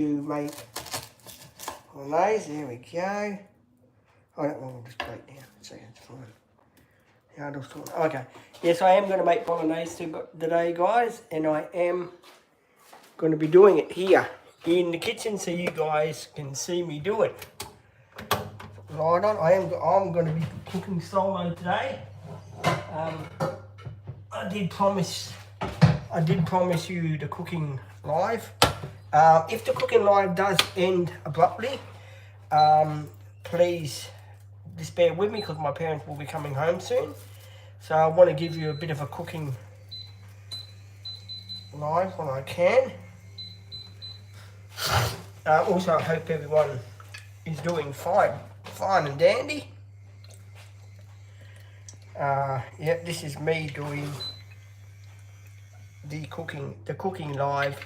to make bolognese. There we go. Oh, that one will just break down. So it's fine. Yeah, I just thought, okay. Yes, I am going to make bolognese today, guys, and I am going to be doing it here in the kitchen so you guys can see me do it. Right on. I'm going to be cooking solo today. I did promise you the cooking live. If the cooking live does end abruptly, please just bear with me because my parents will be coming home soon. So I want to give you a bit of a cooking live when I can. Also, I hope everyone is doing fine and dandy. Yeah, this is me doing the cooking live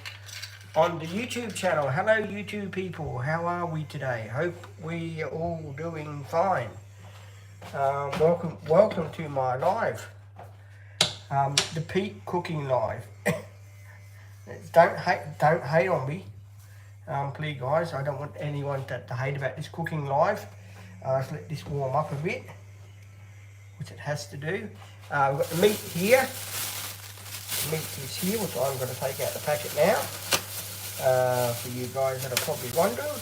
on the YouTube channel. Hello YouTube people, how are we today? Hope we are all doing fine. Welcome to my live, the Pete cooking live. Don't hate on me, please guys. I don't want anyone to hate about this cooking live. Let's let this warm up a bit, which it has to do. We've got the meat here. The meat is here, which I'm going to take out the packet now. For you guys that are probably wondering, I'll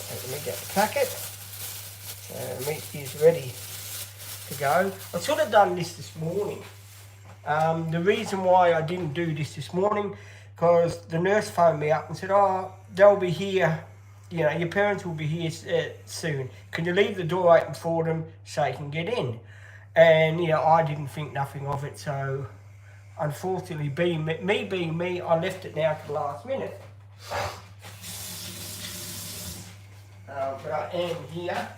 take the meat out the packet. The meat is ready to go. I should have done this morning. The reason why I didn't do this morning, because the nurse phoned me up and said, oh, they'll be here, you know, your parents will be here soon. Can you leave the door open for them so they can get in? And, you know, I didn't think nothing of it, so unfortunately, being me, I left it now to the last minute. But I am here,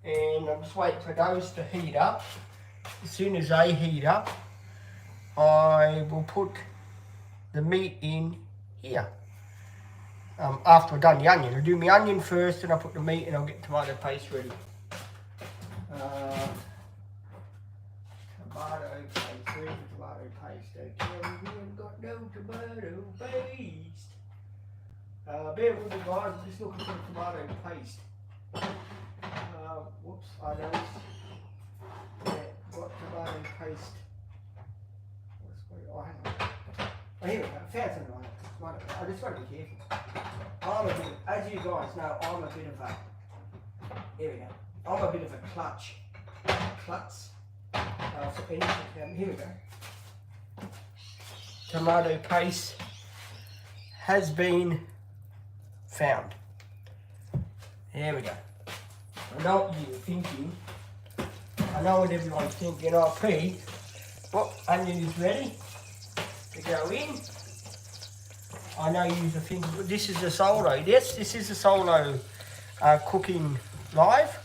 and I'm just waiting for those to heat up. As soon as they heat up, I will put the meat in here. After I've done the onion, I'll do my onion first, and I'll put the meat, and I'll get tomato paste ready. Tomato paste, where's the tomato paste? Okay, we haven't got no tomato paste. Bear with me guys, I'm just looking for the tomato paste. Whoops, I noticed. Yeah, got tomato paste. Oh, hang on. Oh, here we go, found something like that. I just got to be careful. As you guys know, I'm a bit of a, here we go, I'm a bit of a klutz. So anything, here we go. Tomato paste has been found. There we go. I know what you're thinking. I know what everyone's thinking. Oh, Pete, what onion is ready to go in? I know you're thinking, this is a solo. Yes, this is a solo cooking live.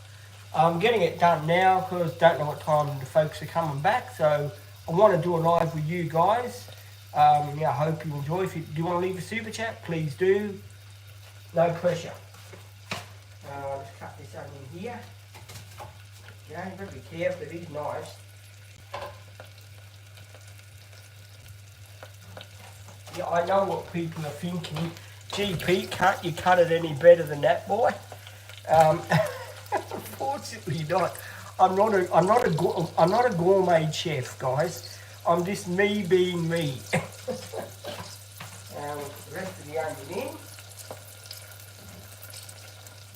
I'm getting it done now because I don't know what time the folks are coming back. So I want to do a live with you guys. Yeah, I hope you enjoy. If you do want to leave a super chat, please do. No pressure. Let's cut this onion here. Yeah, you've got to be careful with these knives. Yeah, I know what people are thinking. Gee, Pete, can't you cut it any better than that, boy? Unfortunately not. I'm not a gourmet chef, guys. I'm just me being me. The rest of the onion in.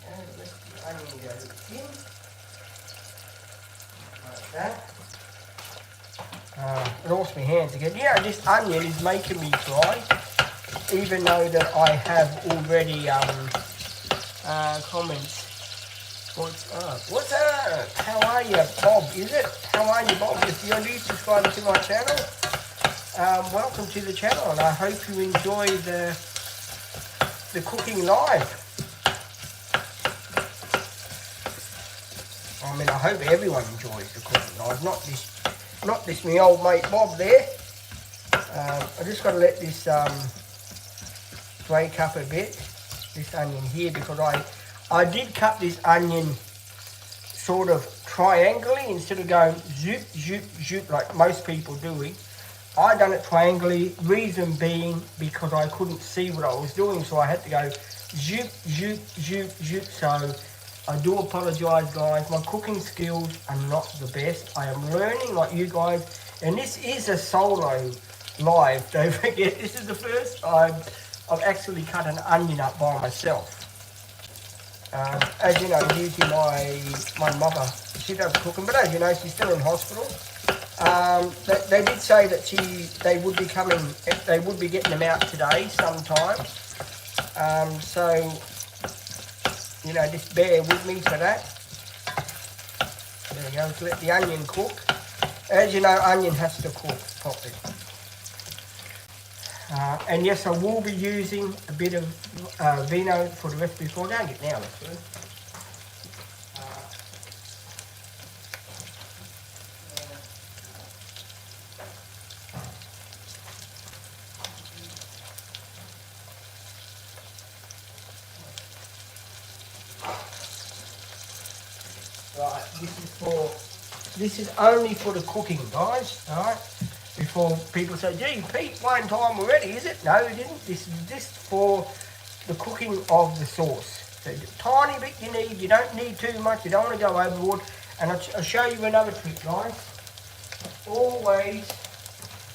And the rest of the onion goes in. Like that. I lost my hands again. Yeah, this onion is making me cry, even though that I have already comments. What's up? What's up? How are you, Bob? Is it? How are you, Bob? If you're new subscriber to my channel, welcome to the channel, and I hope you enjoy the cooking live. I mean, I hope everyone enjoys the cooking live, not this me old mate Bob there. I just got to let this break up a bit, this onion here, because I did cut this onion sort of triangularly instead of going zoop, zoop, zoop like most people doing. I done it triangularly, reason being because I couldn't see what I was doing, so I had to go zoop, zoop, zoop, zoop. So I do apologise, guys. My cooking skills are not the best. I am learning like you guys, and this is a solo live. Don't forget, this is the first time I've actually cut an onion up by myself. As you know, usually my mother, she does cooking, but as you know, she's still in hospital. They did say that they would be getting them out today sometime. So, you know, just bear with me for that. There we go, let's let the onion cook. As you know, onion has to cook properly. And yes, I will be using a bit of vino for the recipe. So I'm going to get now, let's do it. Right, this is only for the cooking, guys. All right. Before people say, gee, Pete, one time already, is it? No, it isn't. This is just for the cooking of the sauce. So tiny bit you need. You don't need too much. You don't want to go overboard. And I'll show you another trick, guys. Always,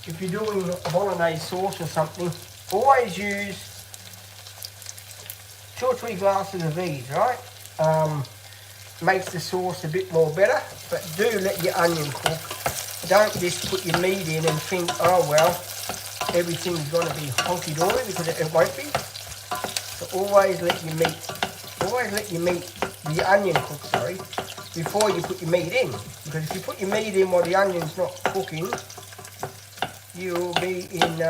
if you're doing a bolognese sauce or something, always use 2 or 3 glasses of these, right? Makes the sauce a bit more better, but do let your onion cook. Don't just put your meat in and think, oh well, everything's going to be honky-dory, because it won't be. So always let your onion cook, sorry, before you put your meat in. Because if you put your meat in while the onion's not cooking, you'll be in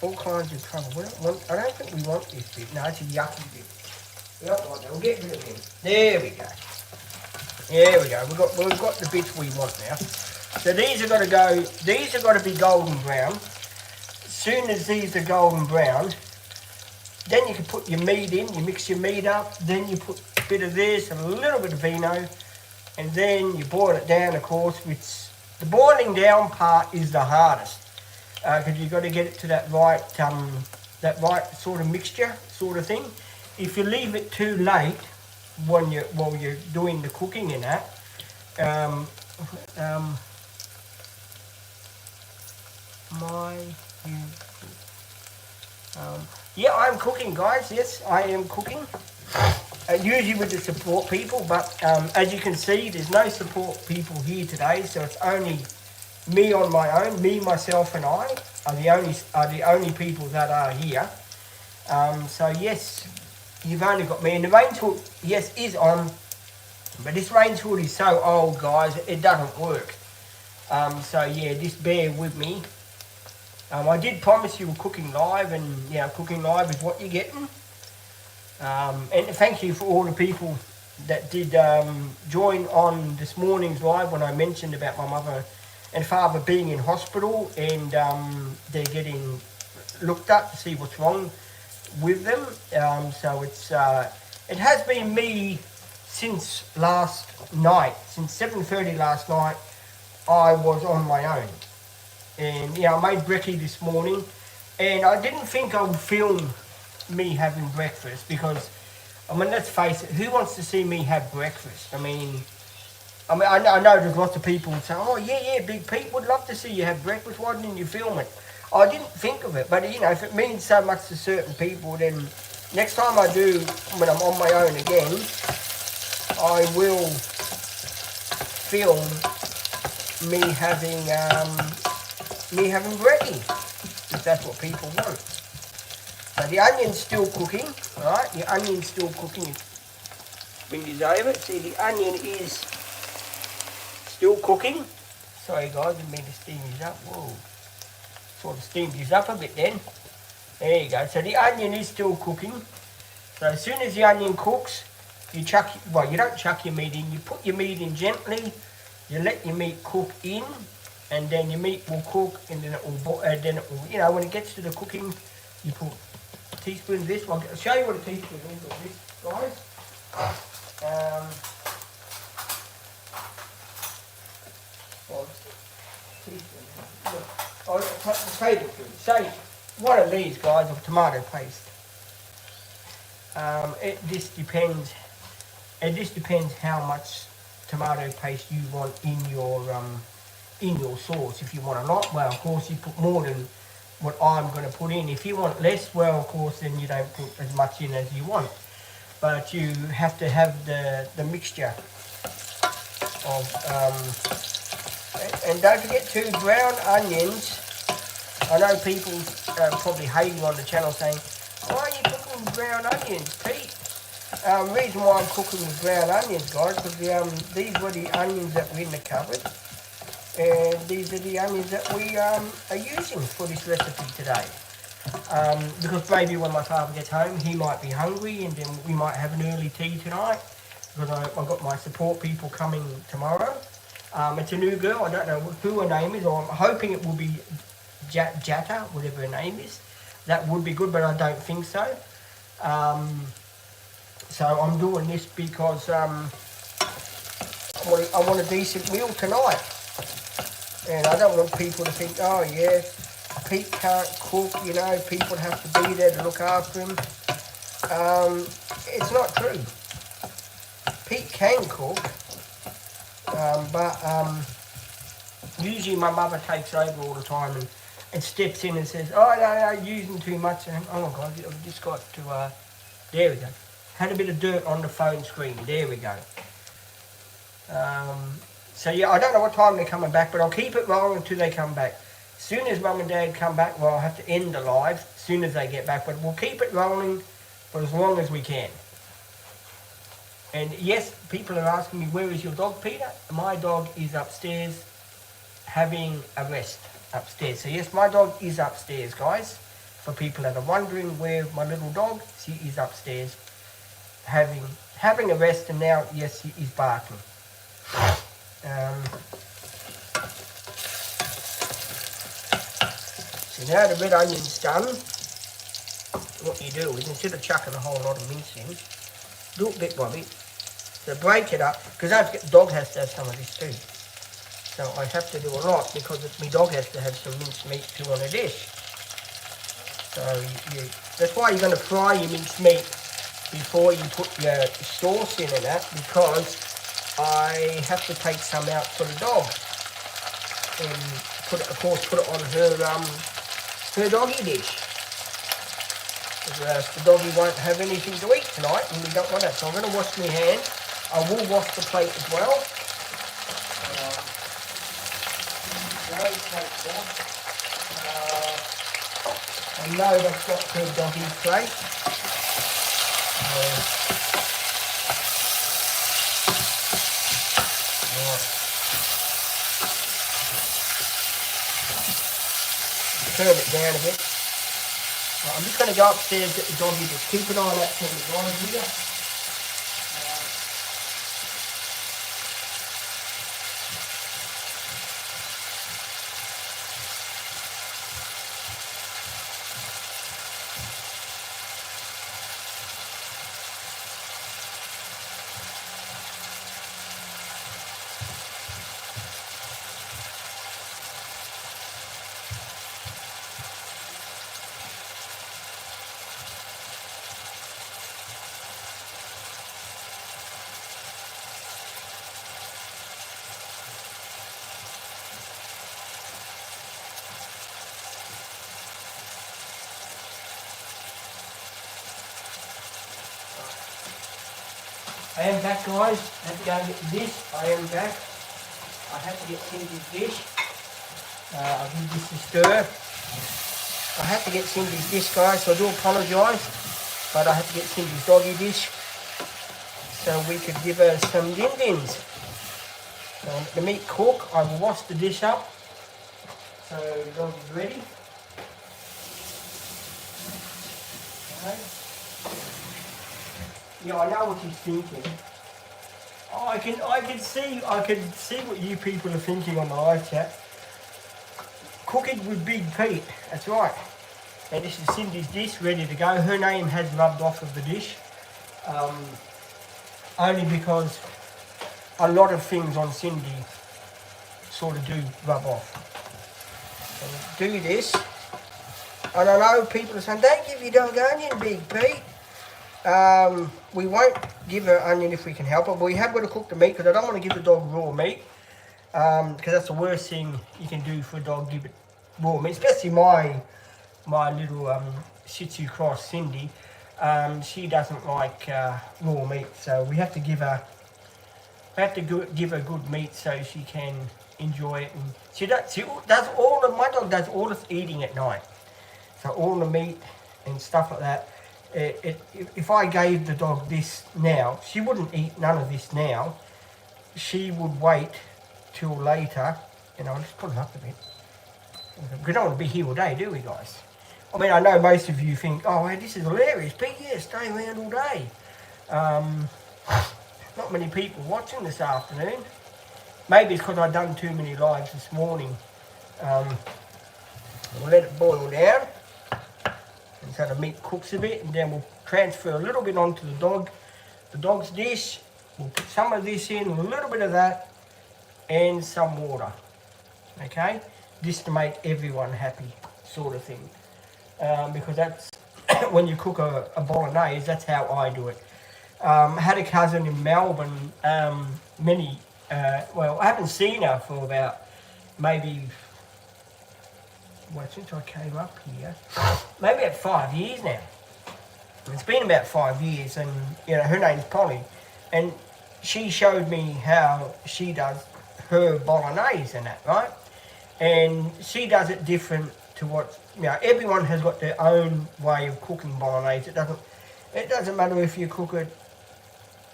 all kinds of trouble. I don't think we want this bit. No, it's a yucky bit. We don't want that. We'll get rid of him. There we go. There we go. We've got the bits we want now. So these are got to go. These are got to be golden brown. As soon as these are golden brown, then you can put your meat in. You mix your meat up. Then you put a bit of this and a little bit of vino, and then you boil it down. Of course, which the boiling down part is the hardest because you've got to get it to that right sort of mixture, sort of thing. If you leave it too late while you're doing the cooking and that, yeah, I'm cooking, guys. Yes, I am cooking. Usually with the support people, but as you can see, there's no support people here today, so it's only me on my own. Me, myself, and I are the only people that are here. So yes. You've only got me, and the range hood, yes, is on, but this range hood is so old, guys, it doesn't work. So yeah, just bear with me. I did promise you cooking live, and you know, cooking live is what you're getting. And thank you for all the people that did join on this morning's live when I mentioned about my mother and father being in hospital, and they're getting looked up to see what's wrong with them. So it has been me since last night, since 7:30 last night. I was on my own, and yeah, I made brekkie this morning, and I didn't think I would film me having breakfast, because I mean, let's face it, who wants to see me have breakfast? I know there's lots of people who say, oh yeah, Big Pete would love to see you have breakfast, why didn't you film it? I didn't think of it, but you know, if it means so much to certain people, then next time I do, when I'm on my own again, I will film me having brekkie, if that's what people want. So the onion's still cooking, alright? The onion's still cooking. Bring this over. See, the onion is still cooking. Sorry guys, didn't mean to steam this up. Whoa. Sort of steamed this up a bit then. There you go. So the onion is still cooking. So as soon as the onion cooks, you chuck, well, you don't chuck your meat in. You put your meat in gently. You let your meat cook in, and then your meat will cook, and then it will, you know, when it gets to the cooking, you put a teaspoon of this. I'll show you what a teaspoon is of this, guys. Well, teaspoon. or potato food. Say one of these guys of tomato paste. It just depends. It just depends how much tomato paste you want in your sauce. If you want a lot, well, of course you put more than what I'm going to put in. If you want less, well, of course then you don't put as much in as you want. But you have to have the mixture of and don't forget to brown onions. I know people probably hating on the channel saying, why are you cooking with brown onions, Pete? Reason why I'm cooking with brown onions, guys, because these were the onions that were in the cupboard. And these are the onions that we are using for this recipe today. Because maybe when my father gets home, he might be hungry and then we might have an early tea tonight. Because I've got my support people coming tomorrow. It's a new girl, I don't know who her name is, or I'm hoping it will be Jata, whatever her name is. That would be good, but I don't think so. So I'm doing this because I want a decent meal tonight. And I don't want people to think, oh yeah, Pete can't cook, you know, people have to be there to look after him. It's not true. Pete can cook, but usually my mother takes over all the time and steps in and says, oh no, you're using too much. And oh my God, I've just got to, there we go. Had a bit of dirt on the phone screen, there we go. So yeah, I don't know what time they're coming back, but I'll keep it rolling until they come back. As soon as Mum and Dad come back, well, I'll have to end the live as soon as they get back, but we'll keep it rolling for as long as we can. And yes, people are asking me, where is your dog, Peter? My dog is upstairs having a rest upstairs. So yes, my dog is upstairs, guys. For people that are wondering where my little dog, she is upstairs having a rest, and now, yes, she is barking. So now the red onion's done, what you do is, instead of chucking a whole lot of mince in, do it bit by bit. So break it up, because don't forget the dog has to have some of this too. So I have to do a lot because my dog has to have some minced meat too on a dish. So that's why you're going to fry your minced meat before you put your sauce in and that, because I have to take some out for the dog and put it on her doggy dish. Because the doggy won't have anything to eat tonight, and we don't want that. So I'm going to wash my hands. I will wash the plate as well. I know that's not her doggy plate. Turn it down a bit. I'm just going to go upstairs, get the doggy, just keep an eye on that for the guys here. I am back, guys. I have to go and get the dish. I am back. I have to get Cindy's dish. I'll give this a stir. I have to get Cindy's dish, guys, so I do apologise. But I have to get Cindy's doggy dish so we could give her some din-dins. So I'll let the meat cook. I will wash the dish up so the doggy's ready. Okay. Yeah, I know what he's thinking. Oh, I can see what you people are thinking on the live chat. Cooking with Big Pete, that's right. And this is Cindy's dish ready to go. Her name has rubbed off of the dish. Only because a lot of things on Cindy sort of do rub off. and do this. And I know people are saying, don't give your dog onion, Big Pete. We won't give her onion if we can help it, but we have got to cook the meat because I don't want to give the dog raw meat, because that's the worst thing you can do for a dog, give it raw meat, especially my little Shih Tzu cross, Cindy. She doesn't like raw meat, so we have to give her good meat so she can enjoy it. And she does all of, my dog does all this eating at night, so all the meat and stuff like that. If I gave the dog this now, she wouldn't eat none of this now. She would wait till later. You know, just put it up a bit. We don't want to be here all day, do we, guys? I mean, I know most of you think, oh, hey, this is hilarious. Pete, yeah, stay around all day. Not many people watching this afternoon. Maybe it's because I've done too many lives this morning. We'll let it boil down. And so the meat cooks a bit, and then we'll transfer a little bit onto the dog's dish. We'll put some of this in, a little bit of that, and some water. Okay? Just to make everyone happy, sort of thing. Because that's, when you cook a bolognese, that's how I do it. I had a cousin in Melbourne, well, I haven't seen her for about maybe, well, since I came up here, maybe about 5 years now. It's been about 5 years, and you know, her name's Polly, and she showed me how she does her bolognese and that, right? And she does it different to what, you know, everyone has got their own way of cooking bolognese. It doesn't matter if you cook it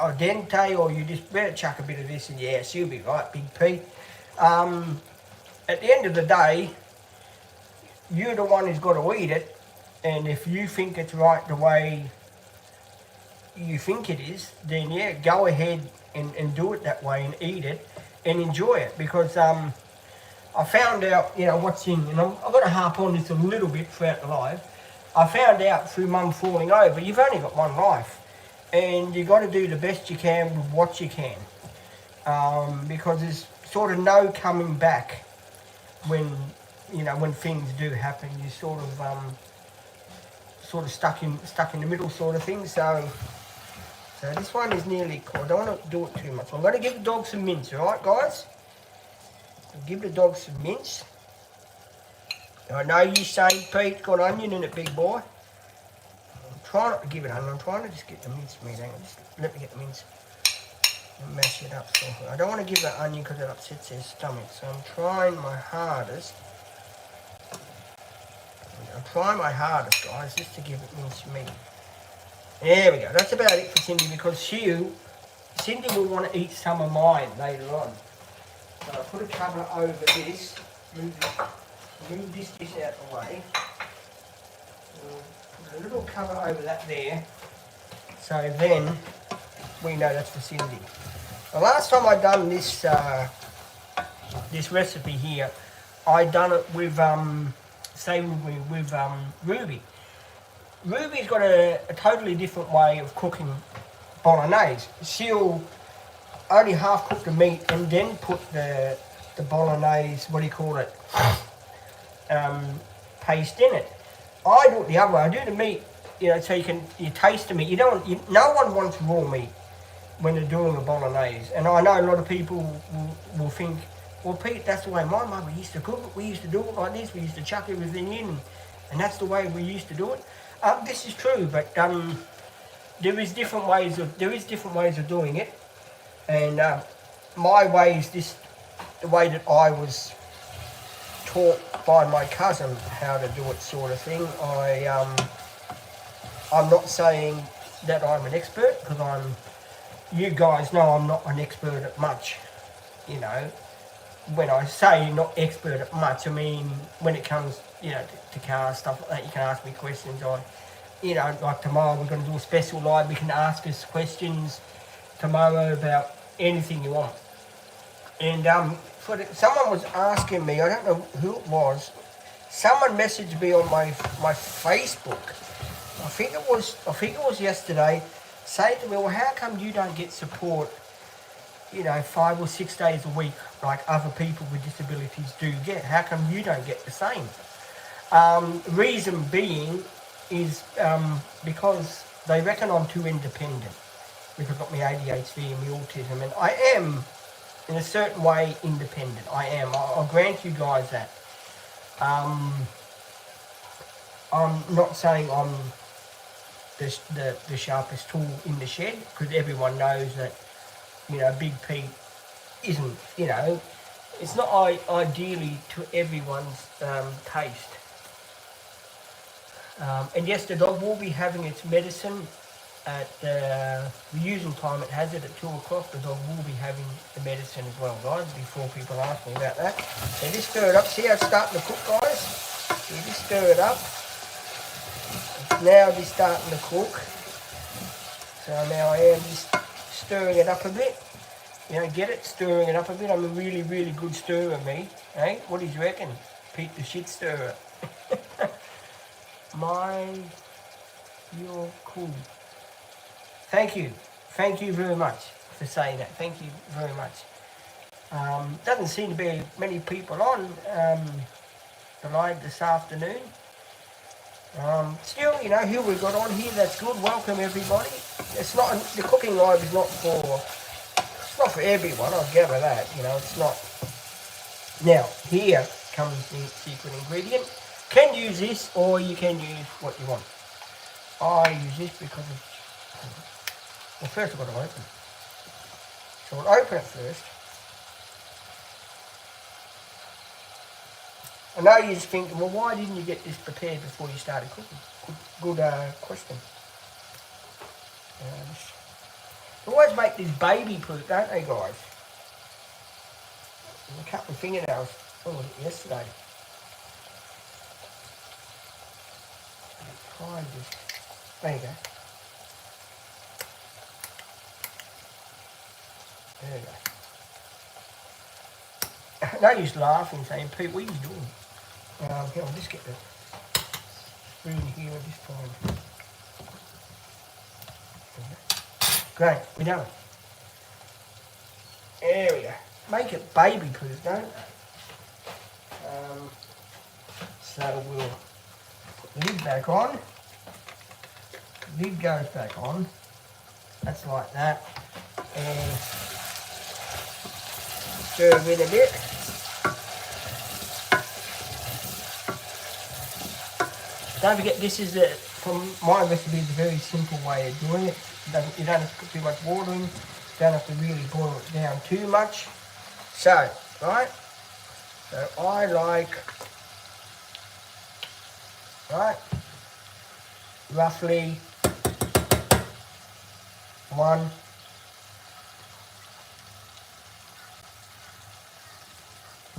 al dente or you just better chuck a bit of this, and yeah, she'll be right, Big Pete. At the end of the day, you're the one who's got to eat it, and if you think it's right the way you think it is, then yeah, go ahead and do it that way and eat it and enjoy it. Because I found out, you know, watching, and I've got to harp on this a little bit throughout the live. I found out through Mum falling over, you've only got one life, and you've got to do the best you can with what you can, because there's sort of no coming back when, you know, when things do happen. You're sort of stuck in the middle, sort of thing. So this one is nearly cooked. I don't want to do it too much. I'm going to give the dog some mince, all right, guys? I'll give the dog some mince. I know you're saying, Pete, got onion in it, big boy. I'm trying not to give it onion. I'm trying to just get the mince meat. Hang on, just let me get the mince and mash it up. So I don't want to give that onion because it upsets his stomach. So I'm trying my hardest. Guys, just to give it mince meat. There we go. That's about it for Cindy, because Cindy will want to eat some of mine later on. So I put a cover over this. Move this dish out of the way. Put a little cover over that there. So then we know that's for Cindy. The last time I done this this recipe here, I done it with Ruby. Ruby's got a totally different way of cooking bolognese. She'll only half cook the meat and then put the bolognese, what do you call it, paste in it. I do it the other way. I do the meat, you know, so you taste the meat. No one wants raw meat when they're doing a bolognese. And I know a lot of people will think, well, Pete, that's the way my mother used to cook it. We used to do it like this. We used to chuck everything in, and that's the way we used to do it. This is true, but there is different ways of doing it, and my way is this, the way that I was taught by my cousin how to do it, sort of thing. I'm not saying that I'm an expert, because you guys know I'm not an expert at much, you know. When I say not expert at much, I mean when it comes, you know, to cars, stuff like that. You can ask me questions. You know, like tomorrow we're going to do a special live. We can ask us questions tomorrow about anything you want. And someone was asking me, I don't know who it was. Someone messaged me on my Facebook. I think it was yesterday, saying to me, well, how come you don't get support you know, 5 or 6 days a week like other people with disabilities do get? How come you don't get the same? Reason being is because they reckon I'm too independent because I've got my ADHD and my autism, and I am, in a certain way, independent. I am. I'll grant you guys that. I'm not saying I'm the sharpest tool in the shed, because everyone knows that, you know, Big Pete isn't, you know, it's not ideally to everyone's taste. And yes, the dog will be having its medicine at the using time. It has it at 2 o'clock. The dog will be having the medicine as well, guys, before people ask me about that. So just stir it up. See how it's starting to cook, guys? You just stir it up. It's now just starting to cook. So now I am just stirring it up a bit. You know, get it? Stirring it up a bit. I'm a really, really good stirrer, me. Hey, what do you reckon? Pete the shit stirrer. You're cool. Thank you very much for saying that. Thank you very much. Doesn't seem to be many people on the live this afternoon. Still, you know, who we got on here, that's good. Welcome everybody. It's not, the cooking live is not for everyone, I'll gather that, you know, it's not. Now, here comes the secret ingredient. Can use this, or you can use what you want. I use this because of, well, first I've got to open it. So I'll open it first. I know you're just thinking, well, why didn't you get this prepared before you started cooking? Good question. They always make this baby poop, don't they, guys? I cut my fingernails yesterday. There you go. There you go. No use laughing, saying, Pete, what are you doing? Here, I'll just get the spoon here at this point. Great, we done it. There we go. Make it baby proof, don't they? So we'll put the lid back on. The lid goes back on. That's like that. And stir it a bit. Don't forget, this is from my recipe, is a very simple way of doing it. You don't have to put too much water in. You don't have to really boil it down too much. So, right? So I like, right, roughly 1,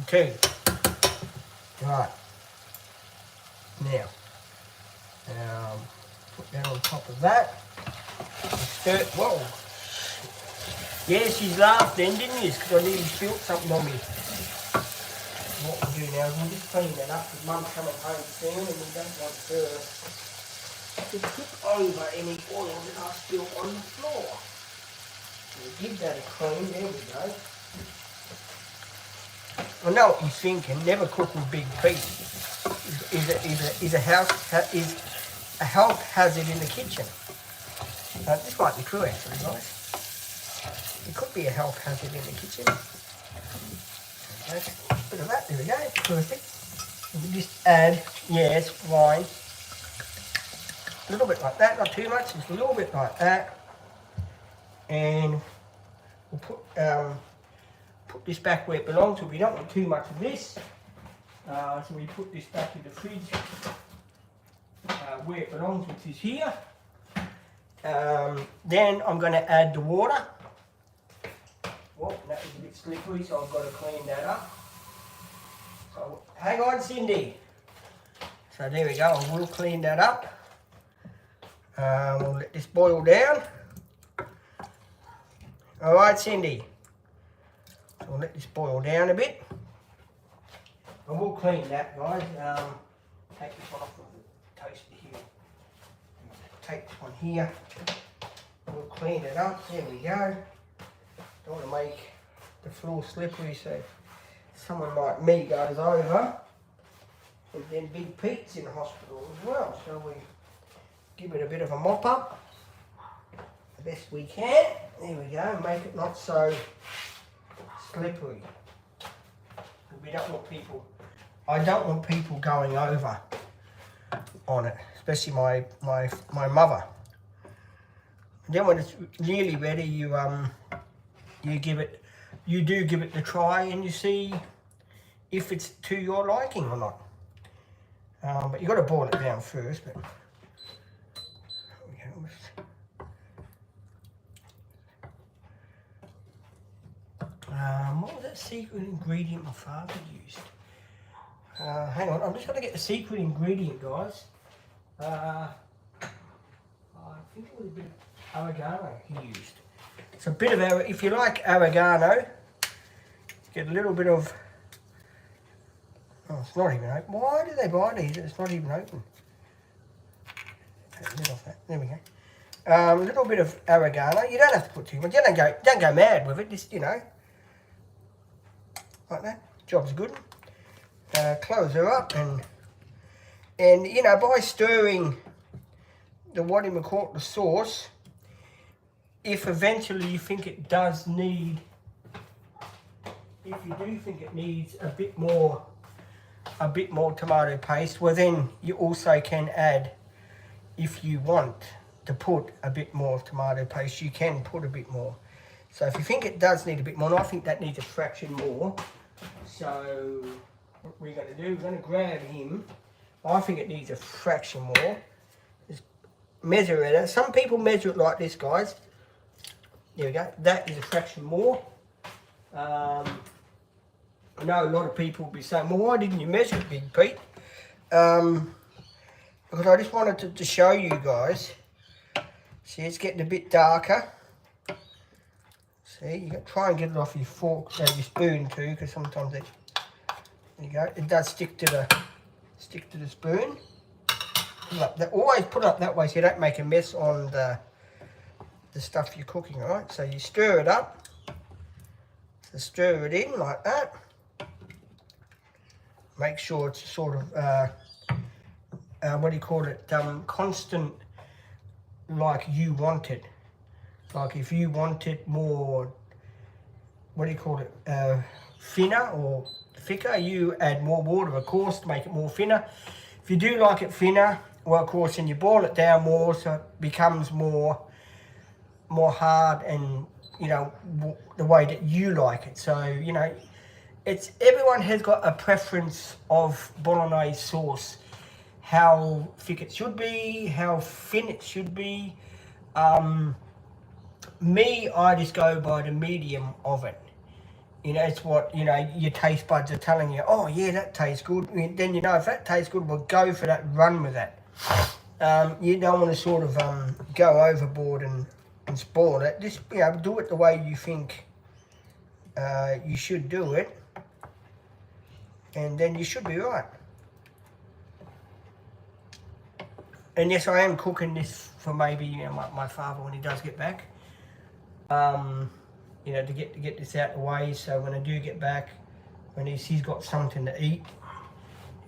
2. Right. Now, put that on top of that. Stir. Whoa. Yeah, she's laughed then, didn't you? Because I nearly spilled something on me. What we'll do now is we'll just clean that up, because Mum's coming home soon and we don't want her to tip over any oil that I spill on the floor. So we'll give that a clean. There we go. I know what you're thinking. Never cook with Big Pete. Is a health hazard in the kitchen. This might be true, actually, guys. It could be a health hazard in the kitchen. Okay, a bit of that, there we go, perfect. We just add, yes, wine. A little bit like that, not too much, just a little bit like that. And we'll put this back where it belongs, so we don't want too much of this. So we put this back in the fridge where it belongs, which is here. Then I'm going to add the water. Oh, that was a bit slippery, so I've got to clean that up. So hang on, Cindy. So there we go, I will clean that up. We'll let this boil down. Alright, Cindy. So we'll let this boil down a bit. And we'll clean that, guys. Take this one off of the toaster here. Take this one here. We'll clean it up. There we go. I want to make the floor slippery so someone like me goes over. And then Big Pete's in hospital as well, so we give it a bit of a mop up the best we can. There we go, make it not so slippery. We don't want people, I don't want people going over on it, especially my mother. Then when it's nearly ready, you do give it the try and you see if it's to your liking or not. But you've got to boil it down first. But what was that secret ingredient my father used? Hang on, I'm just going to get the secret ingredient, guys. I think it was a bit of oregano he used. It's a bit of, if you like oregano, get a little bit of, oh, it's not even open. Why do they buy these? It's not even open. Take a bit off that. There we go. A little bit of oregano. You don't have to put too much. You don't go mad with it. Just, you know, like that. Job's good. Close her up and you know, by stirring the the sauce, if eventually you think it does need, if you do think it needs a bit more tomato paste, well then you also can add, if you want to put a bit more tomato paste, you can put a bit more. So if you think it does need a bit more, and I think that needs a fraction more, so what we're going to do, we're going to grab him. I think it needs a fraction more. Just measure it. Some people measure it like this, guys. There we go. That is a fraction more. I know a lot of people will be saying, well, why didn't you measure it, Big Pete? Because I just wanted to show you guys. See, it's getting a bit darker. See, you got to try and get it off your fork, your spoon too, because sometimes it, there you go, it does stick to the spoon. Always put it up that way so you don't make a mess on the stuff you're cooking, right? So you stir it up. So stir it in like that. Make sure it's sort of, what do you call it, constant, like you want it. Like if you want it more, what do you call it, thinner or thicker, you add more water, of course, to make it more thinner. If you do like it thinner, well, of course, then you boil it down more so it becomes more hard and, you know, the way that you like it. So, you know, it's, everyone has got a preference of bolognese sauce, how thick it should be, how thin it should be. Me, I just go by the medium of it. You know, it's what, you know, your taste buds are telling you, oh yeah, that tastes good. Then, you know, if that tastes good, well, go for that, run with that. You don't want to sort of go overboard and spoil it. Just, you know, do it the way you think you should do it. And then you should be right. And yes, I am cooking this for maybe, you know, my father when he does get back. You know, to get this out of the way, so when I do get back, when he's got something to eat,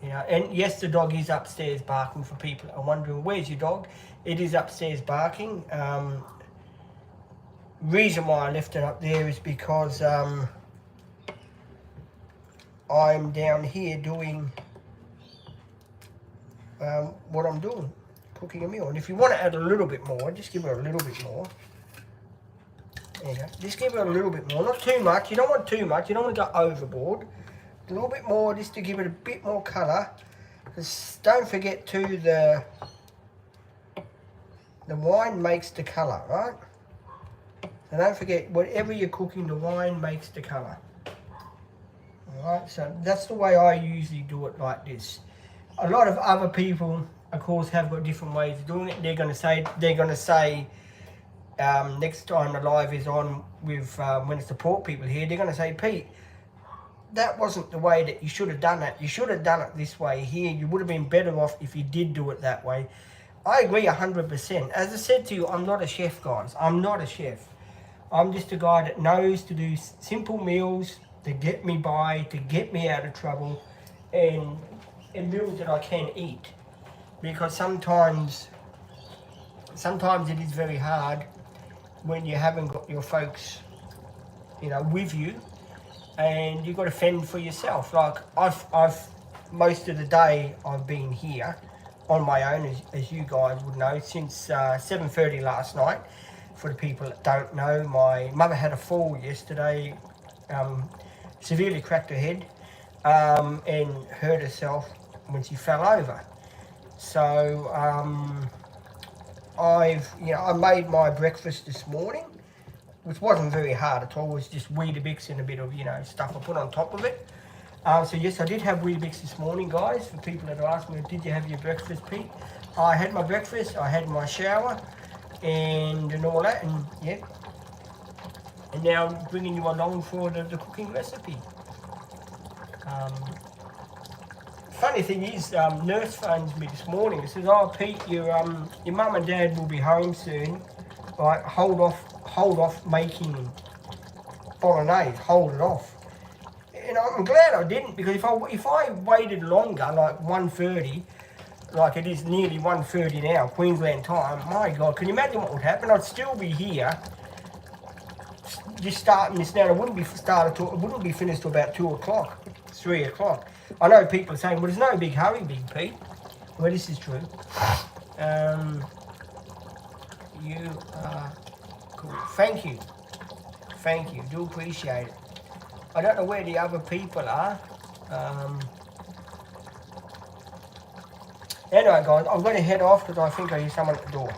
you know. And yes, the dog is upstairs barking, for people that are wondering, where's your dog? It is upstairs barking. Reason why I left it up there is because I'm down here doing what I'm doing, cooking a meal. And if you want to add a little bit more, just give it a little bit more. There you go. Just give it a little bit more, not too much. You don't want too much. You don't want to go overboard. A little bit more, just to give it a bit more colour. Because don't forget too, the wine makes the colour, right? So don't forget, whatever you're cooking, the wine makes the colour. Alright, so that's the way I usually do it, like this. A lot of other people, of course, have got different ways of doing it. They're going to say, next time the live is on with when it's the pork people here, they're going to say, Pete, that wasn't the way that you should have done it. You should have done it this way here. You would have been better off if you did do it that way. I agree 100%. As I said to you, I'm not a chef, guys. I'm not a chef. I'm just a guy that knows to do simple meals to get me by, to get me out of trouble, and meals that I can eat. Because sometimes it is very hard when you haven't got your folks, with you, and you've got to fend for yourself. Like I've most of the day I've been here on my own, as you guys would know, since 7:30 last night. For the people that don't know, my mother had a fall yesterday, severely cracked her head, and hurt herself when she fell over. So I made my breakfast this morning, which wasn't very hard at all. It was just Weetabix and a bit of stuff I put on top of it. So yes, I did have Weetabix this morning, guys. For people that ask me, did you have your breakfast, Pete? I had my breakfast, I had my shower, and all that, and yeah. And now I'm bringing you along for the cooking recipe. Funny thing is, nurse phones me this morning. It says, "Oh, Pete, your mum and dad will be home soon. Like, hold off making bolognese. Hold it off." And I'm glad I didn't, because if I waited longer, like 1:30, like it is nearly 1:30 now, Queensland time, my God, can you imagine what would happen? I'd still be here, just starting this now. It wouldn't be finished till about 2 o'clock, 3 o'clock. I know people are saying, well, there's no big hurry, Big Pete. Well, this is true. You are cool. Thank you. Do appreciate it. I don't know where the other people are. Anyway, guys, I'm going to head off because I think I hear someone at the door.